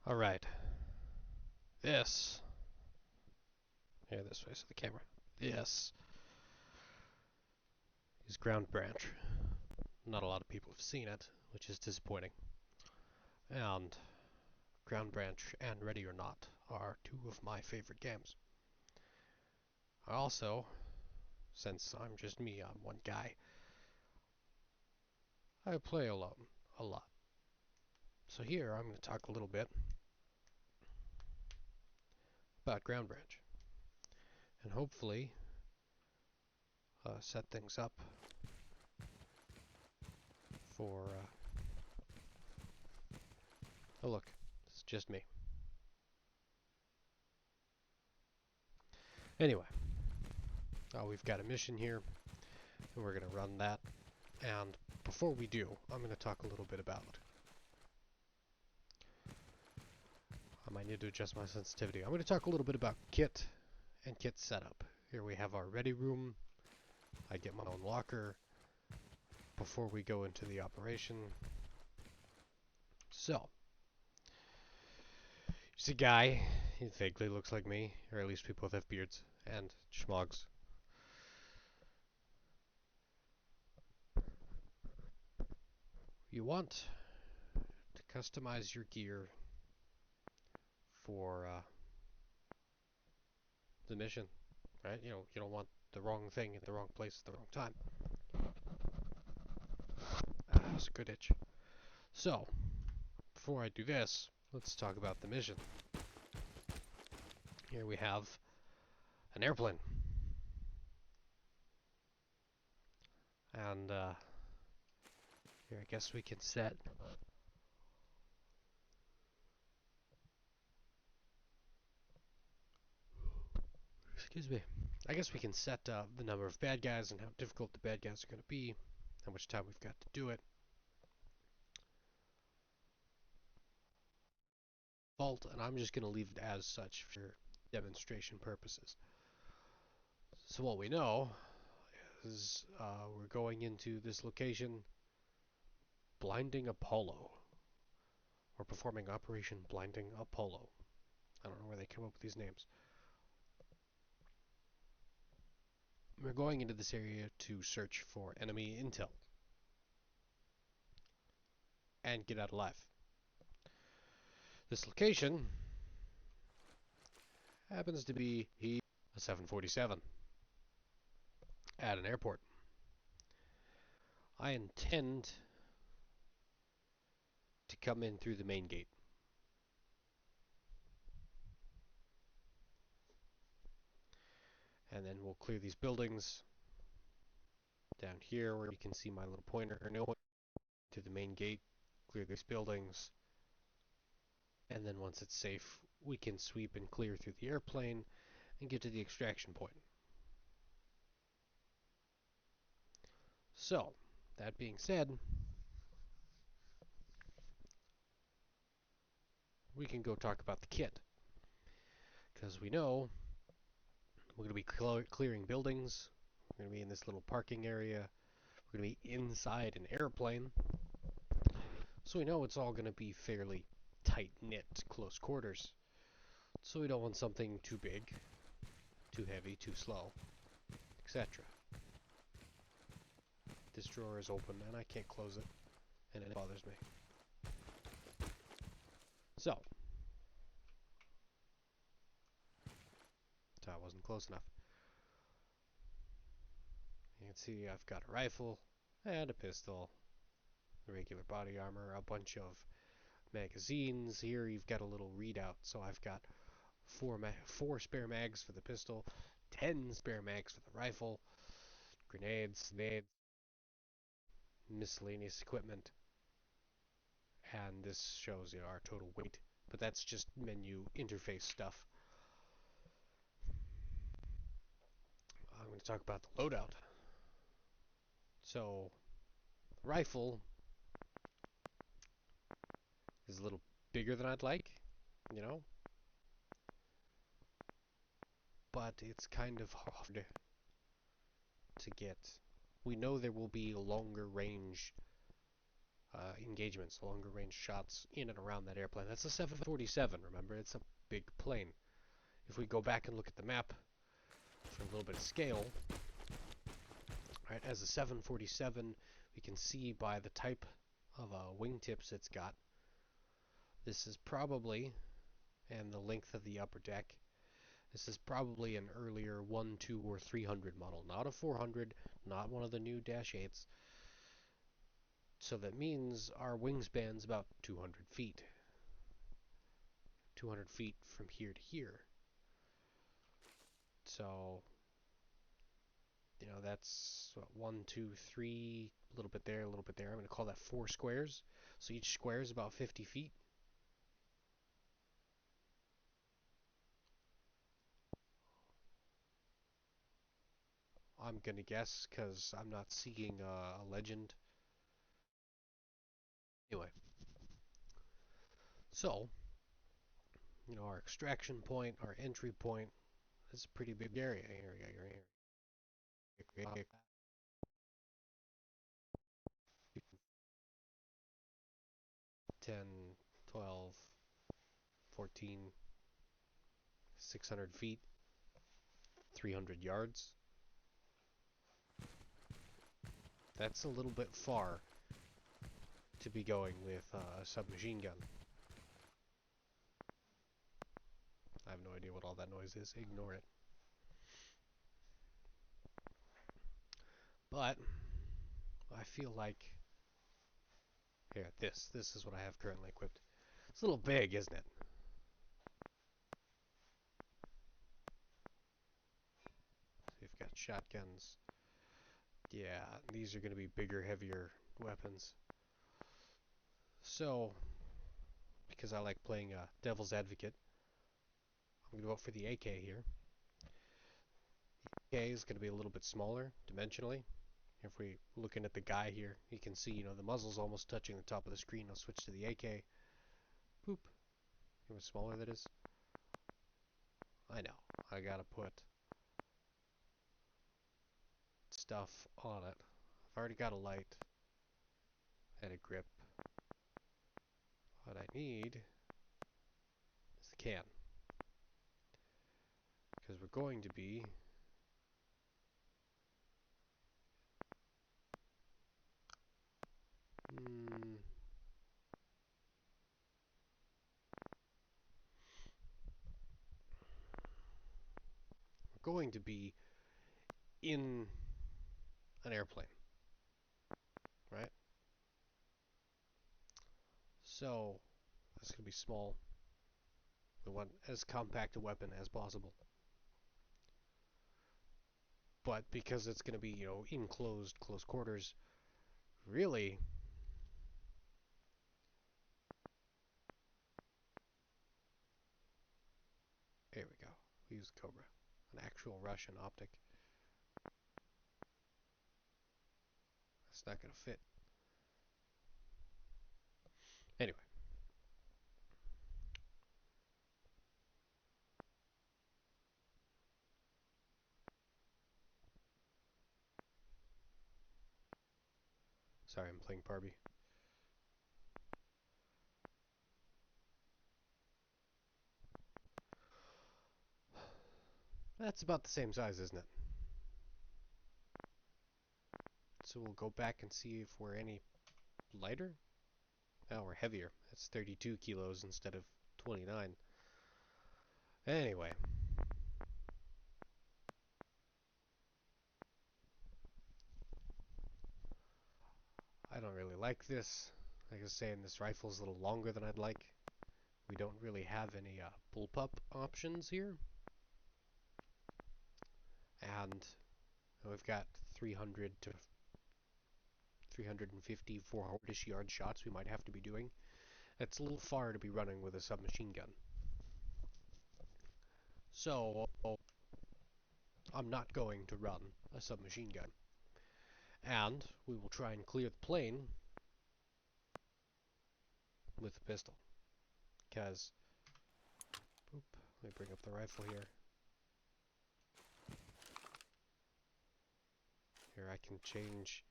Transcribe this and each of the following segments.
Alright, this, here this way, so the camera, this is Ground Branch. Not a lot of people have seen it, which is disappointing. And Ground Branch and Ready or Not are two of my favorite games. I also, since I'm just me, I'm one guy, I play alone a lot. So here I'm going to talk a little bit about Ground Branch and hopefully set things up for, oh look, it's just me. Anyway, we've got a mission here and we're going to run that. And before we do, I'm going to talk a little bit about I might need to adjust my sensitivity. I'm going to talk a little bit about kit and kit setup. Here we have our ready room. I get my own locker before we go into the operation. So, here's a guy. He vaguely looks like me, or at least we both have beards and schmogs. You want to customize your gear for the mission, right? You don't want the wrong thing at the wrong place at the wrong time. That's a good itch. So, before I do this, let's talk about the mission. Here we have an airplane. And here I guess we can set excuse me. I guess we can set the number of bad guys and how difficult the bad guys are going to be, how much time we've got to do it. Vault, and I'm just going to leave it as such for demonstration purposes. So what we know is we're going into this location, Blinding Apollo. We're performing Operation Blinding Apollo. I don't know where they come up with these names. We're going into this area to search for enemy intel and get out alive. This location happens to be a 747 at an airport. I intend to come in through the main gate. And then we'll clear these buildings down here where you can see my little pointer to the main gate, clear these buildings, and then once it's safe, we can sweep and clear through the airplane and get to the extraction point. So, that being said, we can go talk about the kit. Because we know we're going to be clearing buildings, we're going to be in this little parking area, we're going to be inside an airplane, so we know it's all going to be fairly tight-knit, close quarters. So we don't want something too big, too heavy, too slow, etc. This drawer is open and I can't close it, and it bothers me. So, that wasn't close enough. You can see I've got a rifle and a pistol, regular body armor, a bunch of magazines. Here you've got a little readout, so I've got four spare mags for the pistol, 10 spare mags for the rifle, grenades, miscellaneous equipment, and this shows our total weight, but that's just menu interface stuff. I'm going to talk about the loadout. So, the rifle is a little bigger than I'd like, you know, but it's kind of hard to get. We know there will be longer range engagements, longer range shots in and around that airplane. That's a 747, remember? It's a big plane. If we go back and look at the map for a little bit of scale, right, as a 747, we can see by the type of wingtips it's got. This is probably, and the length of the upper deck, this is probably an earlier 1, 2, or 300 model, not a 400, not one of the new Dash 8s. So that means our wingspan's about 200 feet. 200 feet from here to here. So, that's what, 1, 2, 3, a little bit there, a little bit there. I'm going to call that 4 squares. So each square is about 50 feet. I'm going to guess because I'm not seeing a legend. Anyway, so, our extraction point, our entry point, is a pretty big area. Here we go. 10, 12, 14, 600 feet, 300 yards. That's a little bit far to be going with a submachine gun. I have no idea what all that noise is. Ignore it. But I feel like here, this is what I have currently equipped. It's a little big, isn't it? So you've got shotguns. Yeah, these are going to be bigger, heavier weapons. So, because I like playing devil's advocate, I'm going to go for the AK here. The AK is going to be a little bit smaller dimensionally. If we're looking at the guy here, you can see, the muzzle's almost touching the top of the screen. I'll switch to the AK. Boop. See how much smaller that is? I know. I gotta put stuff on it. I've already got a light and a grip. What I need is the can. Because we're going to be we're going to be in an airplane, right? So it's going to be small. We want as compact a weapon as possible. But because it's going to be, enclosed, close quarters, really, there we go. We use Cobra, an actual Russian optic. It's not going to fit. Anyway. Sorry, I'm playing Barbie. That's about the same size, isn't it? So we'll go back and see if we're any lighter. Oh, we're heavier. That's 32 kilos instead of 29. Anyway. I don't really like this. Like I was saying, this rifle's a little longer than I'd like. We don't really have any bullpup options here. And we've got 300 to 350, 400-ish yard shots we might have to be doing. It's a little far to be running with a submachine gun. So, I'm not going to run a submachine gun. And we will try and clear the plane with the pistol. Because, let me bring up the rifle here. Here I can change.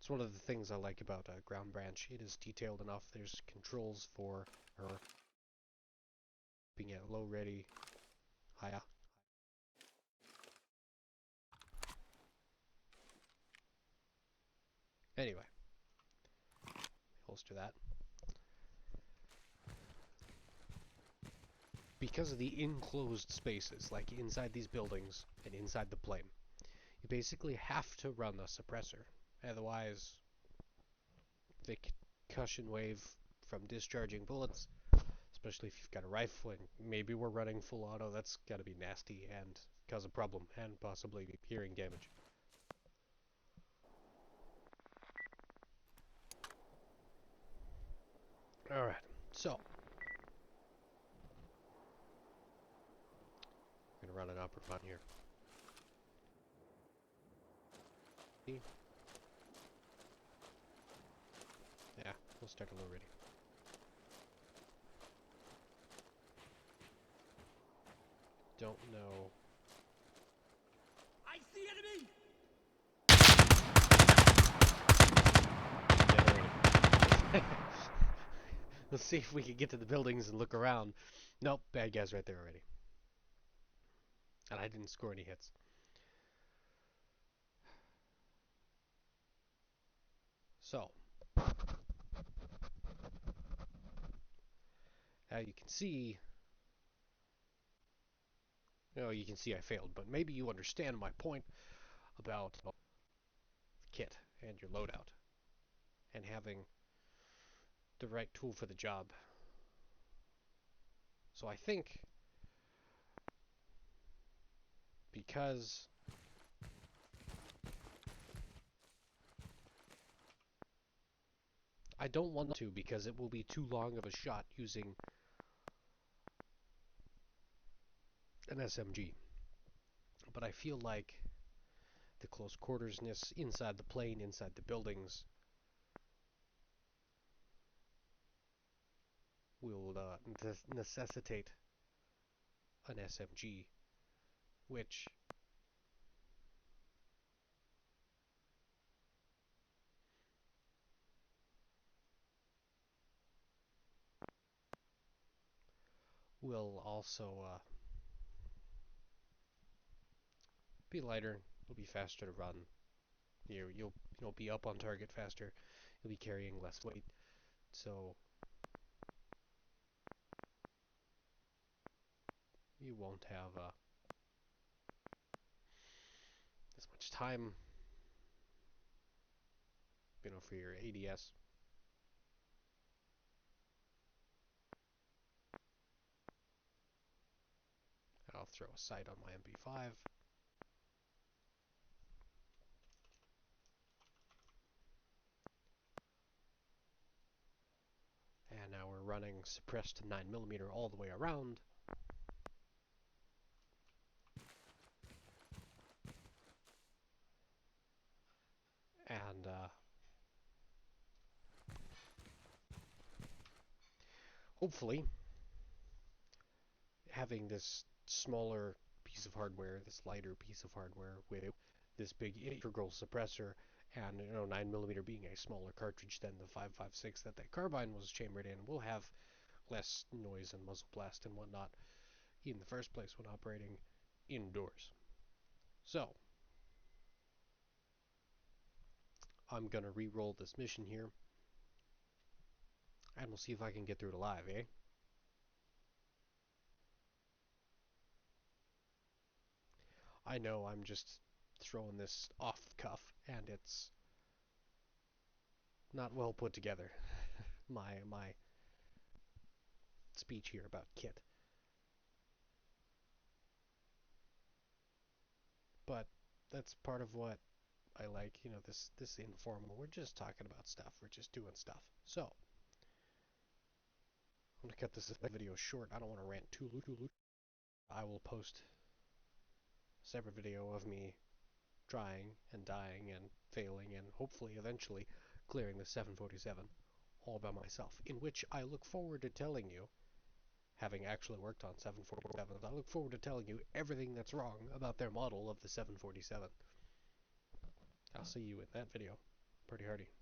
It's one of the things I like about Ground Branch. It is detailed enough. There's controls for her being at low ready. Hiya. Anyway, holster that. Because of the enclosed spaces, like inside these buildings and inside the plane, you basically have to run a suppressor. Otherwise, the concussion wave from discharging bullets, especially if you've got a rifle and maybe we're running full auto, that's got to be nasty and cause a problem and possibly hearing damage. Alright, so we're going to run an upper front here. Yeah, we'll start a low ready. Don't know. I see enemy! Let's see if we can get to the buildings and look around. Nope, bad guys right there already. And I didn't score any hits. So, now you can see, you can see I failed, but maybe you understand my point about the kit and your loadout and having the right tool for the job. So I think because I don't want to, because it will be too long of a shot using an SMG. But I feel like the close quartersness inside the plane, inside the buildings, will necessitate an SMG, which will also be lighter. It'll be faster to run. You'll be up on target faster. You'll be carrying less weight, so you won't have as much time, for your ADS. I'll throw a sight on my MP5. And now we're running suppressed 9mm all the way around. And hopefully, having this smaller piece of hardware, this lighter piece of hardware with this big integral suppressor, and 9mm being a smaller cartridge than the 5.56 that carbine was chambered in, will have less noise and muzzle blast and whatnot in the first place when operating indoors. So, I'm gonna re-roll this mission here, and we'll see if I can get through it alive, eh? I know I'm just throwing this off the cuff, and it's not well put together. my speech here about kit. But that's part of what I like, this informal. We're just talking about stuff. We're just doing stuff. So, I'm gonna cut this video short. I don't want to rant too long. I will post a separate video of me trying and dying and failing and hopefully eventually clearing the 747 all by myself, in which I look forward to telling you, having actually worked on 747s, I look forward to telling you everything that's wrong about their model of the 747. I'll see you in that video. pretty hardy.